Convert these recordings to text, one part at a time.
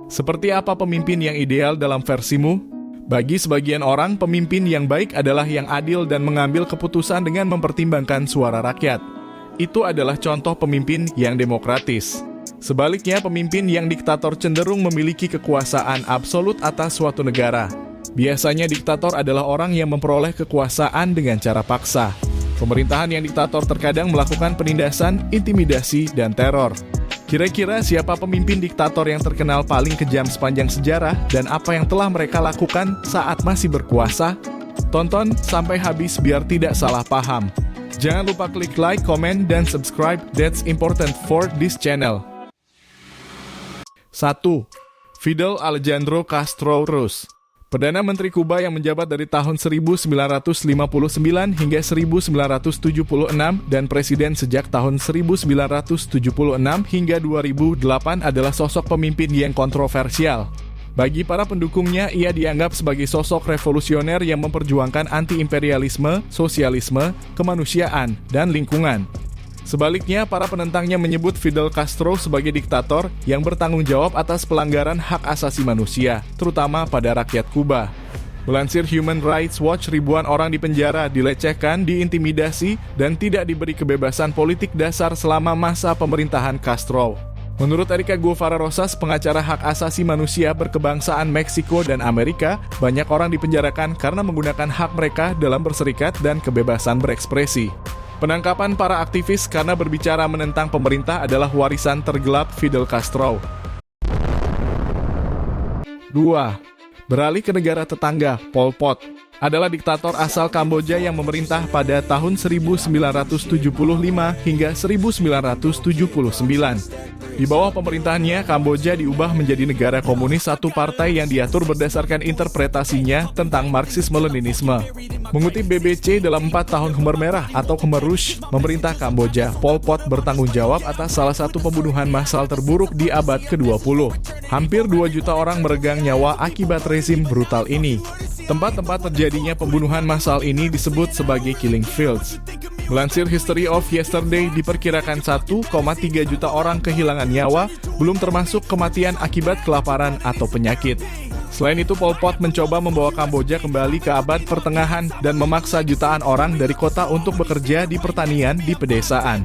Seperti apa pemimpin yang ideal dalam versimu? Bagi sebagian orang, pemimpin yang baik adalah yang adil dan mengambil keputusan dengan mempertimbangkan suara rakyat. Itu adalah contoh pemimpin yang demokratis. Sebaliknya, pemimpin yang diktator cenderung memiliki kekuasaan absolut atas suatu negara. Biasanya diktator adalah orang yang memperoleh kekuasaan dengan cara paksa. Pemerintahan yang diktator terkadang melakukan penindasan, intimidasi, dan teror. Kira-kira siapa pemimpin diktator yang terkenal paling kejam sepanjang sejarah dan apa yang telah mereka lakukan saat masih berkuasa? Tonton sampai habis biar tidak salah paham. Jangan lupa klik like, comment, dan subscribe. That's important for this channel. 1. Fidel Alejandro Castro Ruz, Perdana Menteri Kuba yang menjabat dari tahun 1959 hingga 1976 dan presiden sejak tahun 1976 hingga 2008 adalah sosok pemimpin yang kontroversial. Bagi para pendukungnya, ia dianggap sebagai sosok revolusioner yang memperjuangkan anti-imperialisme, sosialisme, kemanusiaan, dan lingkungan. Sebaliknya, para penentangnya menyebut Fidel Castro sebagai diktator yang bertanggung jawab atas pelanggaran hak asasi manusia, terutama pada rakyat Kuba. Melansir Human Rights Watch, ribuan orang dipenjara, dilecehkan, diintimidasi, dan tidak diberi kebebasan politik dasar selama masa pemerintahan Castro. Menurut Erika Guevara Rosas, pengacara hak asasi manusia berkebangsaan Meksiko dan Amerika, banyak orang dipenjarakan karena menggunakan hak mereka dalam berserikat dan kebebasan berekspresi. Penangkapan para aktivis karena berbicara menentang pemerintah adalah warisan tergelap Fidel Castro. 2. Beralih ke negara tetangga, Pol Pot adalah diktator asal Kamboja yang memerintah pada tahun 1975 hingga 1979. Di bawah pemerintahannya, Kamboja diubah menjadi negara komunis satu partai yang diatur berdasarkan interpretasinya tentang Marxisme-Leninisme. Mengutip BBC, dalam 4 tahun Khmer Merah atau Khmer Rouge memerintah Kamboja, Pol Pot bertanggung jawab atas salah satu pembunuhan massal terburuk di abad ke-20. Hampir 2 juta orang meregang nyawa akibat rezim brutal ini. Tempat-tempat terjadinya pembunuhan massal ini disebut sebagai killing fields. Melansir History of Yesterday, diperkirakan 1,3 juta orang kehilangan nyawa, belum termasuk kematian akibat kelaparan atau penyakit. Selain itu, Pol Pot mencoba membawa Kamboja kembali ke abad pertengahan dan memaksa jutaan orang dari kota untuk bekerja di pertanian di pedesaan.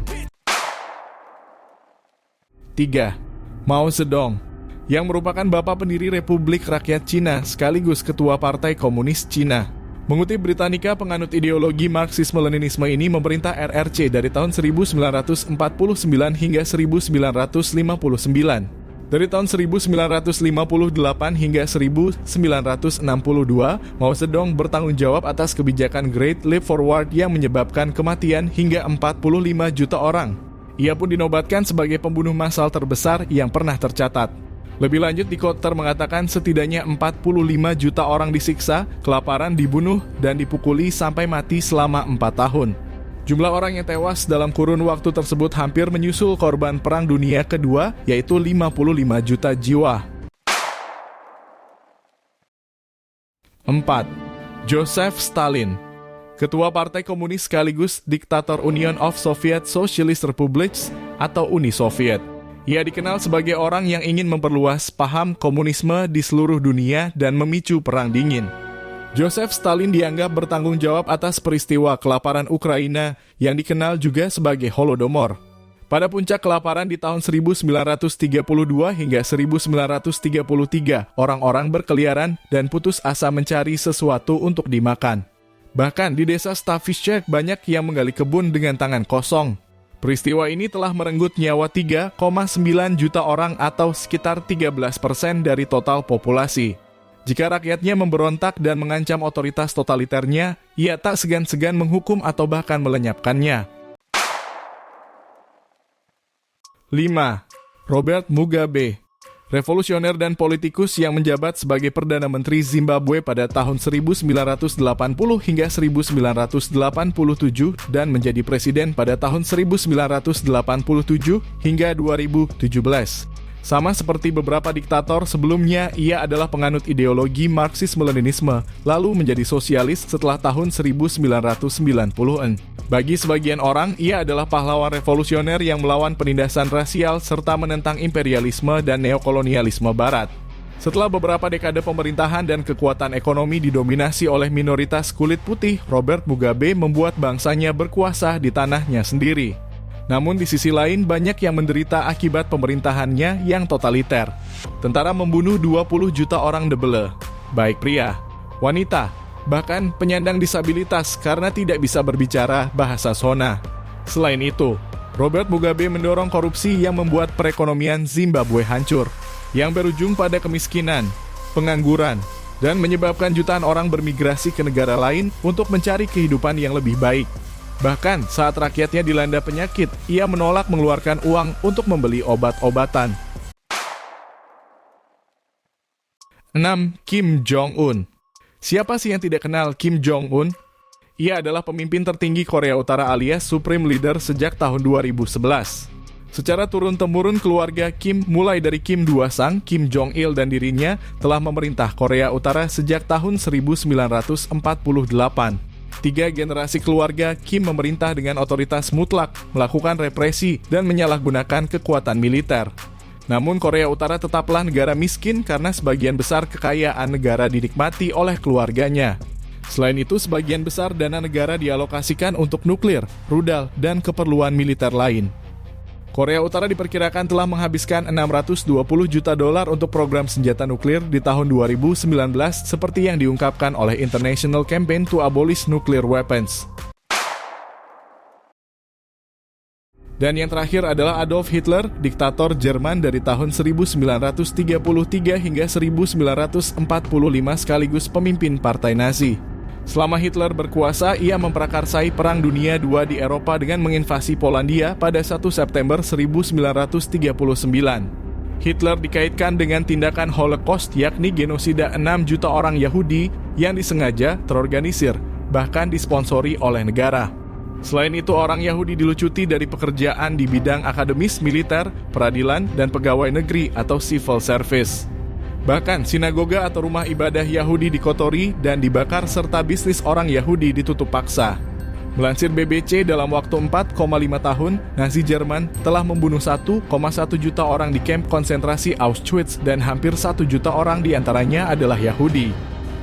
3. Mao Zedong, yang merupakan bapak pendiri Republik Rakyat Cina sekaligus ketua Partai Komunis Cina. Mengutip Britannica, penganut ideologi Marxisme-Leninisme ini memerintah RRC dari tahun 1949 hingga 1959. Dari tahun 1958 hingga 1962, Mao Zedong bertanggung jawab atas kebijakan Great Leap Forward yang menyebabkan kematian hingga 45 juta orang. Ia pun dinobatkan sebagai pembunuh massal terbesar yang pernah tercatat. Lebih lanjut, Dikotter mengatakan setidaknya 45 juta orang disiksa, kelaparan, dibunuh, dan dipukuli sampai mati selama 4 tahun. Jumlah orang yang tewas dalam kurun waktu tersebut hampir menyusul korban Perang Dunia Kedua, yaitu 55 juta jiwa. 4. Joseph Stalin, ketua Partai Komunis sekaligus diktator Union of Soviet Socialist Republics atau Uni Soviet. Ia dikenal sebagai orang yang ingin memperluas paham komunisme di seluruh dunia dan memicu Perang Dingin. Joseph Stalin dianggap bertanggung jawab atas peristiwa kelaparan Ukraina yang dikenal juga sebagai Holodomor. Pada puncak kelaparan di tahun 1932 hingga 1933, orang-orang berkeliaran dan putus asa mencari sesuatu untuk dimakan. Bahkan di desa Stavishchak banyak yang menggali kebun dengan tangan kosong. Peristiwa ini telah merenggut nyawa 3,9 juta orang atau sekitar 13% dari total populasi. Jika rakyatnya memberontak dan mengancam otoritas totaliternya, ia tak segan-segan menghukum atau bahkan melenyapkannya. 5. Robert Mugabe, revolusioner dan politikus yang menjabat sebagai Perdana Menteri Zimbabwe pada tahun 1980 hingga 1987 dan menjadi presiden pada tahun 1987 hingga 2017. Sama seperti beberapa diktator sebelumnya, ia adalah penganut ideologi Marxisme-Leninisme, lalu menjadi sosialis setelah tahun 1990-an. Bagi sebagian orang, ia adalah pahlawan revolusioner yang melawan penindasan rasial serta menentang imperialisme dan neokolonialisme Barat. Setelah beberapa dekade pemerintahan dan kekuatan ekonomi didominasi oleh minoritas kulit putih, Robert Mugabe membuat bangsanya berkuasa di tanahnya sendiri. Namun di sisi lain banyak yang menderita akibat pemerintahannya yang totaliter. Tentara membunuh 20 juta orang debele, baik pria, wanita, bahkan penyandang disabilitas karena tidak bisa berbicara bahasa Shona. Selain itu, Robert Mugabe mendorong korupsi yang membuat perekonomian Zimbabwe hancur, yang berujung pada kemiskinan, pengangguran, dan menyebabkan jutaan orang bermigrasi ke negara lain untuk mencari kehidupan yang lebih baik. Bahkan saat rakyatnya dilanda penyakit, ia menolak mengeluarkan uang untuk membeli obat-obatan. 6. Kim Jong-un. Siapa sih yang tidak kenal Kim Jong-un? Ia adalah pemimpin tertinggi Korea Utara alias Supreme Leader sejak tahun 2011. Secara turun-temurun keluarga Kim, mulai dari Kim Dwa-sang, Kim Jong-il dan dirinya, telah memerintah Korea Utara sejak tahun 1948. 3 generasi keluarga Kim memerintah dengan otoritas mutlak, melakukan represi, dan menyalahgunakan kekuatan militer. Namun Korea Utara tetaplah negara miskin karena sebagian besar kekayaan negara dinikmati oleh keluarganya. Selain itu, sebagian besar dana negara dialokasikan untuk nuklir, rudal, dan keperluan militer lain. Korea Utara diperkirakan telah menghabiskan 620 juta dolar untuk program senjata nuklir di tahun 2019 seperti yang diungkapkan oleh International Campaign to Abolish Nuclear Weapons. Dan yang terakhir adalah Adolf Hitler, diktator Jerman dari tahun 1933 hingga 1945 sekaligus pemimpin partai Nazi. Selama Hitler berkuasa, ia memprakarsai Perang Dunia II di Eropa dengan menginvasi Polandia pada 1 September 1939. Hitler dikaitkan dengan tindakan Holocaust, yakni genosida 6 juta orang Yahudi yang disengaja, terorganisir, bahkan disponsori oleh negara. Selain itu, orang Yahudi dilucuti dari pekerjaan di bidang akademis, militer, peradilan, dan pegawai negeri atau civil service. Bahkan, sinagoga atau rumah ibadah Yahudi dikotori dan dibakar serta bisnis orang Yahudi ditutup paksa. Melansir BBC, dalam waktu 4,5 tahun, Nazi Jerman telah membunuh 1,1 juta orang di kamp konsentrasi Auschwitz dan hampir 1 juta orang diantaranya adalah Yahudi.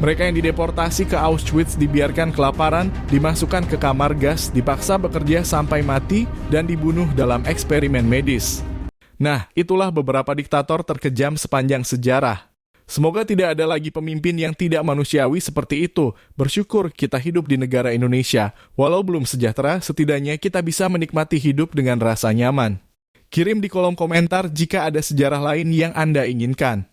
Mereka yang dideportasi ke Auschwitz dibiarkan kelaparan, dimasukkan ke kamar gas, dipaksa bekerja sampai mati, dan dibunuh dalam eksperimen medis. Nah, itulah beberapa diktator terkejam sepanjang sejarah. Semoga tidak ada lagi pemimpin yang tidak manusiawi seperti itu. Bersyukur kita hidup di negara Indonesia. Walau belum sejahtera, setidaknya kita bisa menikmati hidup dengan rasa nyaman. Kirim di kolom komentar jika ada sejarah lain yang Anda inginkan.